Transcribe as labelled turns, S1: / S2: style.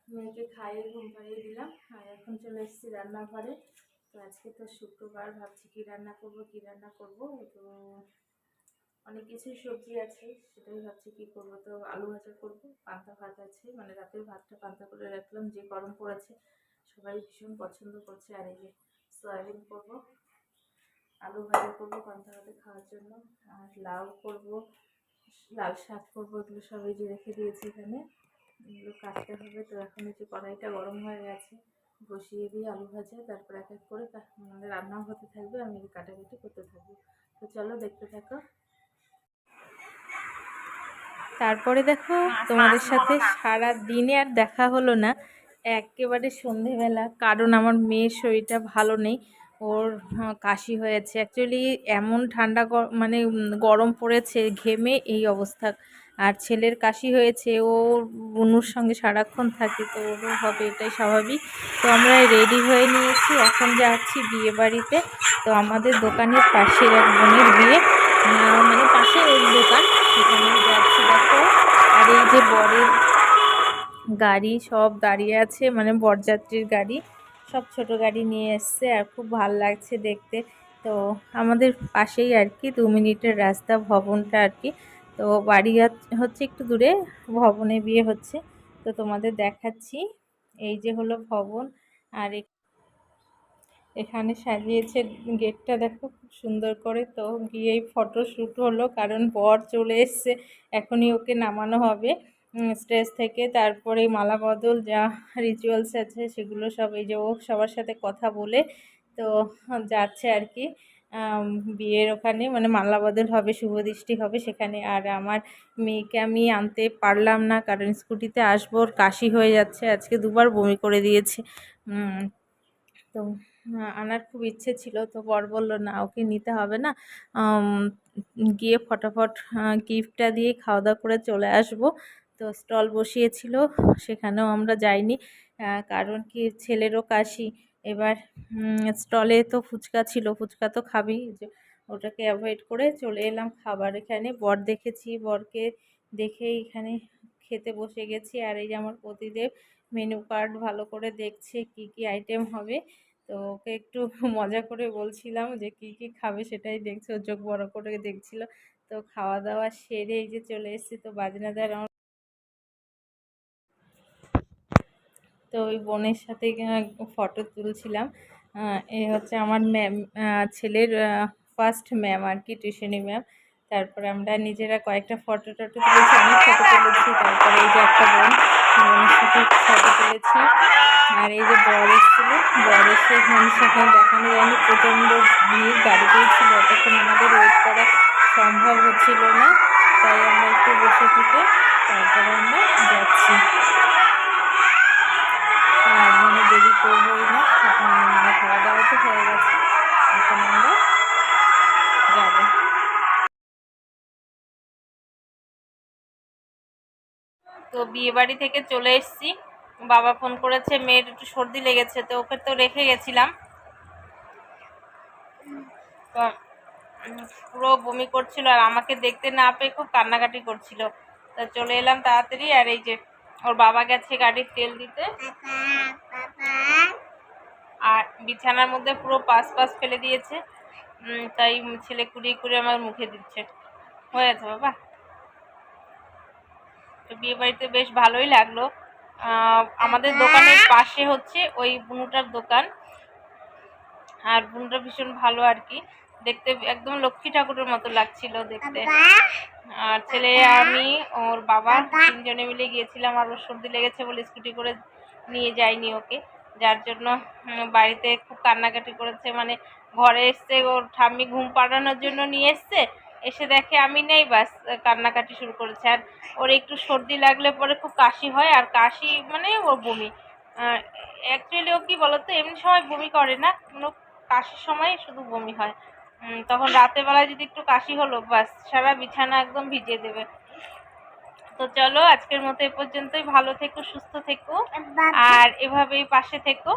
S1: মেয়েকে খাইয়ে ঘুম পাড়িয়ে দিলাম আর এখন চলে এসেছি রান্নাঘরে। তো আজকে তো শুক্রবার, ভাবছি কি রান্না করব। তো অনেক কিছুই সবজি আছে, সেটাই ভাবছি কি করব। তো আলু ভাজা করব, পান্তা ভাত আছে, মানে রাতের ভাতটা পান্তা করে রাখলাম, যে গরম পড়েছে সবাই ভীষণ পছন্দ করছে। আর এই যে সয়াবিন করব, আলু ভাজা করবো পান্তা ভাতে খাওয়ার জন্য, আর লাউ করব, লাল শাক করবো। এগুলো সবাই যে রেখে দিয়েছি এখানে, এগুলো কাটতে হবে। তো এখন এই যে কড়াইটা গরম হয়ে গেছে, বসিয়ে দিয়ে আলু ভাজা, তারপর এক এক করে মানে রান্নাও হতে থাকবে, আমি কাটাকাটি করতে থাকবো। তো চলো দেখতে থাকো। তারপরে দেখো, তোমাদের সাথে সারা দিনে আর দেখা হলো না, একেবারে সন্ধেবেলা, কারণ আমার মেয়ের শরীরটা ভালো নেই। ওর কাশি হয়েছে। অ্যাকচুয়ালি এমন ঠান্ডা মানে গরম পড়েছে, ঘেমে এই অবস্থা। আর ছেলের কাশি হয়েছে, ও বুনুর সঙ্গে সারাক্ষণ থাকে, তো ওরও হবে, এটাই স্বাভাবিক। তো আমরা রেডি হয়ে নিয়েছি, এখন যাচ্ছি বিয়ে বাড়িতে। তো আমাদের দোকানের পাশের এক বোনের বিয়ে, মানে পাশে ওর দোকান, সেখানে যাচ্ছি দেখো। আর এই যে বরের গাড়ি সব দাঁড়িয়ে আছে, মানে বরযাত্রীর গাড়ি সব ছোট গাড়ি নিয়ে এসছে, আর খুব ভাল লাগছে দেখতে। তো আমাদের পাশেই আর কি, 2 মিনিটের রাস্তা ভবনটা আর কি। তো বাড়ি হচ্ছে একটু দূরে, ভবনে বিয়ে হচ্ছে। তো তোমাদের দেখাচ্ছি, এই যে হলো ভবন। আর এখানে সাজিয়েছে গেটটা, দেখো খুব সুন্দর করে। তো গিয়েই ফটো শ্যুট হলো, কারণ বর চলে এসছে, এখনই ওকে নামানো হবে স্টেজ থেকে। তারপরে মালা বদল যা রিচুয়ালস আছে সেগুলো সব, এই যে ও সবার সাথে কথা বলে তো যাচ্ছে আর কি বিয়ের ওখানে, মানে মালা বদল হবে, শুভদৃষ্টি হবে সেখানে। আর আমার মেয়েকে আমি আনতে পারলাম না, কারণ স্কুটিতে আসবো, ওর কাশি হয়ে যাচ্ছে, আজকে 2বার বমি করে দিয়েছে। তো আনার খুব ইচ্ছে ছিল, তো বর বলল না, ওকে নিতে হবে না, গিয়ে ফটাফট গিফটটা দিয়ে খাওয়া দাওয়া করে চলে আসব। তো স্টল বসিয়েছিল, সেখানেও আমরা যাইনি, কারণ কি ছেলেরও কাশি। এবার স্টলে তো ফুচকা ছিল, ফুচকা তো খাবি, যে ওটাকে অ্যাভয়েড করে চলে এলাম খাবার এখানে। বর দেখেছি, বরকে দেখে এখানে খেতে বসে গেছি। আর এই যে আমার প্রতিদেব মেনু কার্ড ভালো করে দেখছে, কি কি আইটেম হবে। তো ওকে একটু মজা করে বলছিলাম যে কি কি খাবে, সেটাই দেখছে, ও চোখ বড় করে দেখছিল। তো খাওয়া দাওয়া সেরে এই যে চলে এসেছি, তো বাজনাদার আমার, তো ওই বোনের সাথে ফটো তুলছিলাম। এ হচ্ছে আমার ম্যাম, ছেলের ফার্স্ট ম্যাম আর কি, টিউশনি ম্যাম। তারপরে আমরা নিজেরা কয়েকটা ফটো টটো তুলেছি, অনেক ফটো তুলেছি। তারপরে এই যে একটা বোনের সাথে ফটো তুলেছি। আর এই যে বর এসেছিল, বর এসে সেখানে দেখানো যায়নি, প্রচণ্ড ভিড়, গাড়িতেই ছিল, তখন আমাদের ওয়েট করা সম্ভব হচ্ছিল না, তাই আমরা একটু বসে থেকে তারপরে আমরা যাচ্ছি। আর মানে দেরি করবোই না, মানে খাওয়া দাওয়া তো হয়ে গেছে, এখন আমরা যাবো। তো বিয়ে বাড়ি থেকে চলে এসেছি, বাবা ফোন করেছে, মেয়ের একটু সর্দি লেগেছে, তো ওকে তো রেখে গেছিলাম। তো পুরো বমি করছিল, আর আমাকে দেখতে না পেয়ে খুব কান্নাকাটি করছিল। তা চলে এলাম তাড়াতাড়ি। আর এই যে ওর বাবা গেছে গাড়ির তেল দিতে, আর বিছানার মধ্যে পুরো পাশ ফেলে দিয়েছে, তাই ছেলে কুড়িয়ে আমার মুখে দিচ্ছে। হয়ে গেছে বাবা। তো বিয়ে বাড়িতে বেশ ভালোই লাগলো। আমাদের দোকানের পাশে হচ্ছে ওই বুনুটার দোকান, আর বুনুটা ভীষণ ভালো আর কি, দেখতে একদম লক্ষ্মী ঠাকুরের মতো লাগছিল দেখতে। আর ছেলে, আমি, ওর বাবা 3 জনে মিলে গিয়েছিলাম। আর ওর সর্দি লেগেছে বলে স্কুটি করে নিয়ে যাইনি ওকে, যার জন্য বাড়িতে খুব কান্নাকাটি করেছে। মানে ঘরে এসছে, ওর ঠাম্মি ঘুম পাড়ানোর জন্য নিয়ে এসছে, এসে দেখে আমি নেই, বাস কান্নাকাটি শুরু করেছে। আর ওর একটু সর্দি লাগলে পরে খুব কাশি হয়, আর কাশি মানে ওর বমি। অ্যাকচুয়ালি ও কী বলতো, এমনি সময় বমি করে না, কোনো কাশির সময় শুধু বমি হয়। তখন রাতের বেলায় যদি একটু কাশি হলো, বাস সারা বিছানা একদম ভিজিয়ে দেবে। তো চলো আজকের মতো এ পর্যন্তই, ভালো থেকো, সুস্থ থেকো, আর এভাবেই পাশে থেকো।